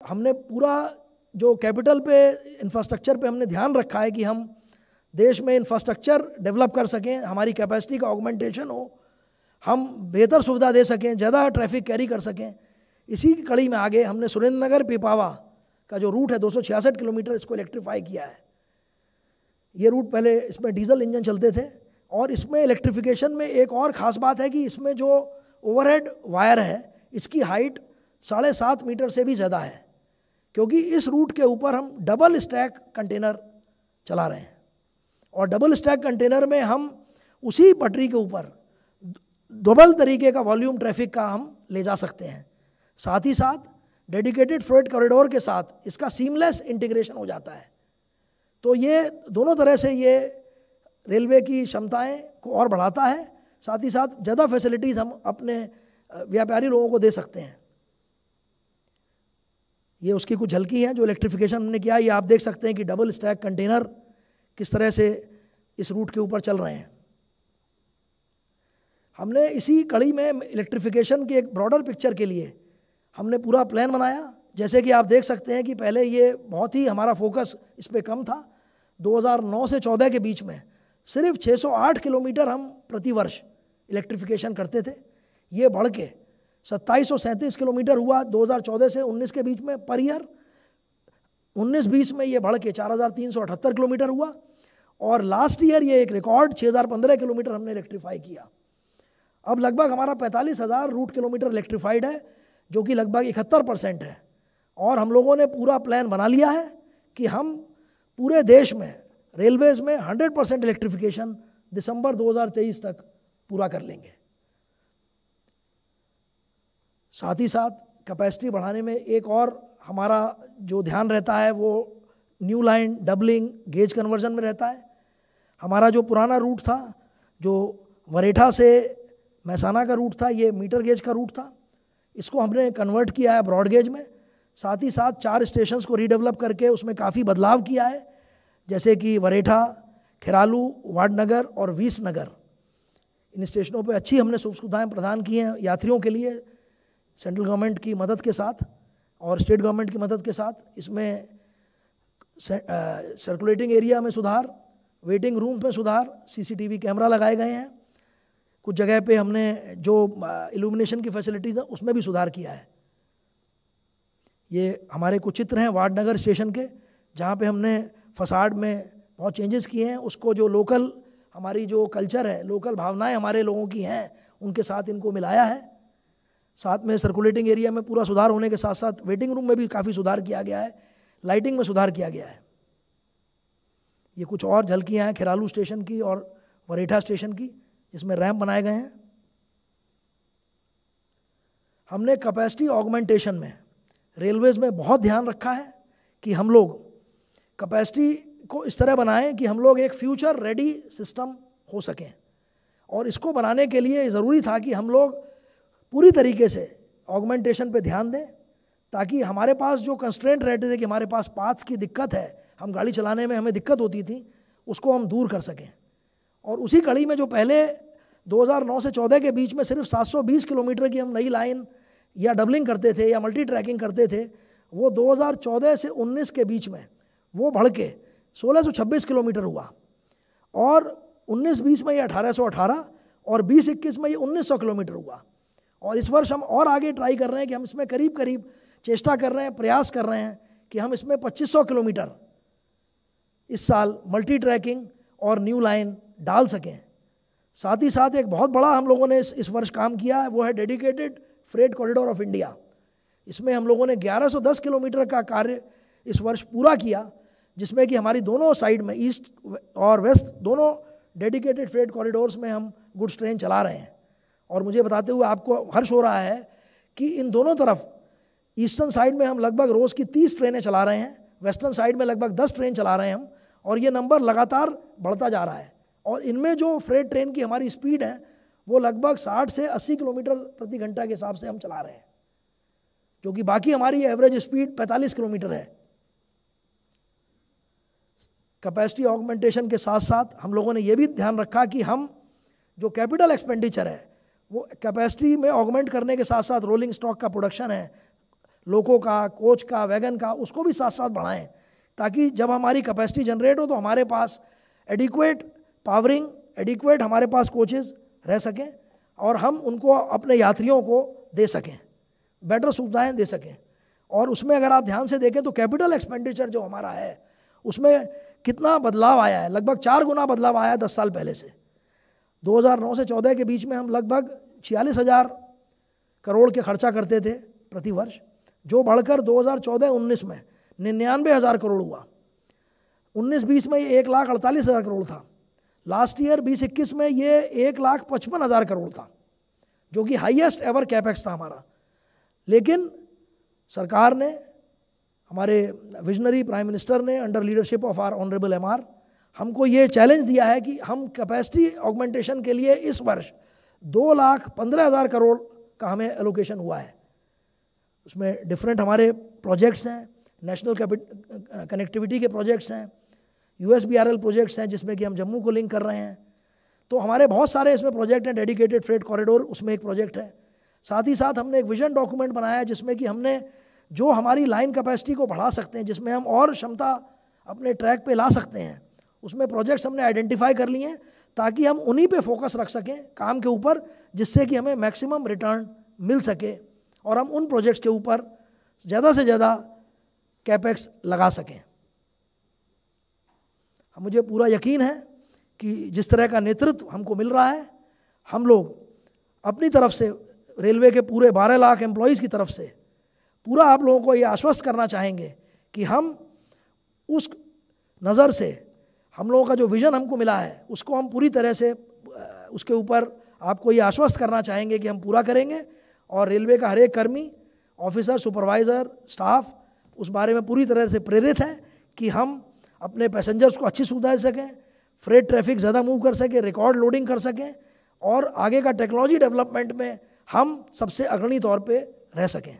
हमने पूरा जो कैपिटल पे इंफ्रास्ट्रक्चर पे हमने ध्यान रखा है कि हम देश में इंफ्रास्ट्रक्चर डेवलप कर सकें, हमारी कैपेसिटी का ऑगमेंटेशन हो, हम बेहतर सुविधा दे सकें, ज़्यादा ट्रैफिक कैरी कर सकें। इसी की कड़ी में आगे हमने सुरेंद्रनगर पिपावा का जो रूट है 266 किलोमीटर, इसको इलेक्ट्रीफाई किया है। ये रूट पहले इसमें डीजल इंजन चलते थे और इसमें इलेक्ट्रिफिकेशन में एक और ख़ास बात है कि इसमें जो ओवरहेड वायर है इसकी हाइट 7.5 मीटर से भी ज़्यादा है, क्योंकि इस रूट के ऊपर हम डबल स्टैक कंटेनर चला रहे हैं और डबल स्टैक कंटेनर में हम उसी पटरी के ऊपर डबल तरीके का वॉल्यूम ट्रैफिक का हम ले जा सकते हैं। साथ ही साथ डेडिकेटेड फ्रेट कॉरिडोर के साथ इसका सीमलेस इंटीग्रेशन हो जाता है। तो ये दोनों तरह से ये रेलवे की क्षमताएं को और बढ़ाता है, साथ ही साथ ज़्यादा फैसिलिटीज़ हम अपने व्यापारी लोगों को दे सकते हैं। ये उसकी कुछ झलकी है जो इलेक्ट्रिफिकेशन हमने किया। ये आप देख सकते हैं कि डबल स्टैक कंटेनर किस तरह से इस रूट के ऊपर चल रहे हैं। हमने इसी कड़ी में इलेक्ट्रिफिकेशन की एक ब्रॉडर पिक्चर के लिए हमने पूरा प्लान बनाया। जैसे कि आप देख सकते हैं कि पहले ये बहुत ही हमारा फोकस इस पर कम था। 2009 से 14 के बीच में सिर्फ 608 किलोमीटर हम प्रति वर्ष इलेक्ट्रिफिकेशन करते थे। ये बढ़ के 2737 किलोमीटर हुआ 2014 से 19 के बीच में पर ईयर। 19-20 में ये बढ़ के 4378 किलोमीटर हुआ और लास्ट ईयर ये एक रिकॉर्ड 6015 किलोमीटर हमने इलेक्ट्रीफाई किया। अब लगभग हमारा 45,000 रूट किलोमीटर इलेक्ट्रीफाइड है, जो कि लगभग 71% है। और हम लोगों ने पूरा प्लान बना लिया है कि हम पूरे देश में रेलवेज़ में 100% इलेक्ट्रिफिकेशन दिसंबर 2023 तक पूरा कर लेंगे। साथ ही साथ कैपेसिटी बढ़ाने में एक और हमारा जो ध्यान रहता है वो new line doubling gauge conversion में रहता है। हमारा जो पुराना रूट था, जो वरेठा से महसाना का रूट था, ये मीटर गेज का रूट था, इसको हमने कन्वर्ट किया है ब्रॉड गेज में। साथ ही साथ 4 स्टेशंस को रीडेवलप करके उसमें काफ़ी बदलाव किया है, जैसे कि वरेठा, खिरालू, वाडनगर और वीसनगर। इन स्टेशनों पे अच्छी हमने सुविधाएं प्रदान की हैं यात्रियों के लिए, सेंट्रल गवर्नमेंट की मदद के साथ और स्टेट गवर्नमेंट की मदद के साथ। इसमें सर्कुलेटिंग एरिया में सुधार, वेटिंग रूम में सुधार, सीसीटीवी कैमरा लगाए गए हैं। कुछ जगह पे हमने जो इल्यूमिनेशन की फैसिलिटीज़ है उसमें भी सुधार किया है। ये हमारे कुछ चित्र हैं वाडनगर स्टेशन के, जहाँ पे हमने फसाड में बहुत चेंजेस किए हैं। उसको जो लोकल हमारी जो कल्चर है, लोकल भावनाएं हमारे लोगों की हैं, उनके साथ इनको मिलाया है। साथ में सर्कुलेटिंग एरिया में पूरा सुधार होने के साथ साथ वेटिंग रूम में भी काफ़ी सुधार किया गया है, लाइटिंग में सुधार किया गया है। ये कुछ और झलकियाँ हैं खिरालू स्टेशन की और वरेठा स्टेशन की, जिसमें रैंप बनाए गए हैं। हमने कैपेसिटी ऑगमेंटेशन में रेलवेज़ में बहुत ध्यान रखा है कि हम लोग कैपेसिटी को इस तरह बनाएं कि हम लोग एक फ्यूचर रेडी सिस्टम हो सकें। और इसको बनाने के लिए ज़रूरी था कि हम लोग पूरी तरीके से ऑगमेंटेशन पे ध्यान दें, ताकि हमारे पास जो कंस्ट्रेंट रहते थे कि हमारे पास पाथ की दिक्कत है, हम गाड़ी चलाने में हमें दिक्कत होती थी, उसको हम दूर कर सकें। और उसी कड़ी में जो पहले 2009 से 14 के बीच में सिर्फ 720 किलोमीटर की हम नई लाइन या डबलिंग करते थे या मल्टी ट्रैकिंग करते थे, वो 2014 से 19 के बीच में वो बढ़ के 1626 किलोमीटर हुआ और 19-20 में ये 1818 और 20-21 में ये 1900 किलोमीटर हुआ। और इस वर्ष हम और आगे ट्राई कर रहे हैं कि हम इसमें करीब करीब चेष्टा कर रहे हैं, प्रयास कर रहे हैं कि हम इसमें 2500 किलोमीटर इस साल मल्टी ट्रैकिंग और न्यू लाइन डाल सकें। साथ ही साथ एक बहुत बड़ा हम लोगों ने इस वर्ष काम किया है, वो है dedicated freight corridor of India. इसमें हम लोगों ने 1110 किलोमीटर का कार्य इस वर्ष पूरा किया, जिसमें कि हमारी दोनों साइड में ईस्ट और वेस्ट दोनों डेडिकेटेड फ्रेट कॉरिडोर्स में हम गुड्स ट्रेन चला रहे हैं। और मुझे बताते हुए आपको हर्ष हो रहा है कि इन दोनों तरफ ईस्टर्न साइड में हम लगभग रोज़ की 30 ट्रेनें चला रहे हैं, वेस्टर्न साइड में लगभग 10 ट्रेन चला रहे हैं हम, और ये नंबर लगातार बढ़ता जा रहा है। और इनमें जो फ्रेट ट्रेन की हमारी स्पीड है वो लगभग 60 से 80 किलोमीटर प्रति घंटा के हिसाब से हम चला रहे हैं, जो कि बाकी हमारी एवरेज स्पीड 45 किलोमीटर है। कैपेसिटी ऑगमेंटेशन के साथ साथ हम लोगों ने ये भी ध्यान रखा कि हम जो कैपिटल एक्सपेंडिचर है वो कैपेसिटी में ऑगमेंट करने के साथ साथ रोलिंग स्टॉक का प्रोडक्शन है, लोको का, कोच का, वैगन का, उसको भी साथ साथ बढ़ाएं, ताकि जब हमारी कैपेसिटी जनरेट हो तो हमारे पास एडिक्वेट पावरिंग, एडिक्वेट हमारे पास कोचेस रह सकें और हम उनको अपने यात्रियों को दे सकें, बेटर सुविधाएं दे सकें। और उसमें अगर आप ध्यान से देखें तो कैपिटल एक्सपेंडिचर जो हमारा है उसमें कितना बदलाव आया है, लगभग 4 गुना बदलाव आया है 10 साल पहले से। 2009 से 14 के बीच में हम लगभग 46,000 करोड़ के खर्चा करते थे प्रति वर्ष, जो बढ़कर 2014-19 में 99,000 करोड़ हुआ। 19-20 में ये 1,48,000 करोड़ था। लास्ट ईयर 20-21 में ये 1,55,000 करोड़ था, जो कि हाईएस्ट एवर कैपेक्स था हमारा। लेकिन सरकार ने, हमारे विजनरी प्राइम मिनिस्टर ने under leadership of our honourable MR हमको ये चैलेंज दिया है कि हम कैपेसिटी ऑगमेंटेशन के लिए इस वर्ष 2,15,000 करोड़ का हमें एलोकेशन हुआ है। उसमें डिफरेंट हमारे प्रोजेक्ट्स हैं, नेशनल कनेक्टिविटी के प्रोजेक्ट्स हैं, USBRL प्रोजेक्ट्स हैं जिसमें कि हम जम्मू को लिंक कर रहे हैं। तो हमारे बहुत सारे इसमें प्रोजेक्ट हैं। डेडिकेटेड फ्रेट कॉरिडोर उसमें एक प्रोजेक्ट है। साथ ही साथ हमने एक विजन डॉक्यूमेंट बनाया है जिसमें कि हमने जो हमारी लाइन कैपेसिटी को बढ़ा सकते हैं, जिसमें हम और क्षमता अपने ट्रैक पे ला सकते हैं, उसमें प्रोजेक्ट्स हमने आइडेंटिफाई कर लिए हैं ताकि हम उन्हीं पे फोकस रख सकें काम के ऊपर, जिससे कि हमें मैक्सिमम रिटर्न मिल सके और हम उन प्रोजेक्ट्स के ऊपर ज़्यादा से ज़्यादा कैपेक्स लगा सकें। मुझे पूरा यकीन है कि जिस तरह का नेतृत्व हमको मिल रहा है, हम लोग अपनी तरफ से रेलवे के पूरे 12 लाख एम्प्लॉयज़ की तरफ से पूरा आप लोगों को ये आश्वस्त करना चाहेंगे कि हम उस नज़र से, हम लोगों का जो विज़न हमको मिला है उसको हम पूरी तरह से उसके ऊपर आपको ये आश्वस्त करना चाहेंगे कि हम पूरा करेंगे। और रेलवे का हर एक कर्मी, ऑफिसर, सुपरवाइज़र, स्टाफ उस बारे में पूरी तरह से प्रेरित है कि हम अपने पैसेंजर्स को अच्छी सुविधा दे सकें, फ्रेट ट्रैफिक ज़्यादा मूव कर सकें, रिकॉर्ड लोडिंग कर सकें और आगे का टेक्नोलॉजी डेवलपमेंट में हम सबसे अग्रणी तौर पे रह सकें।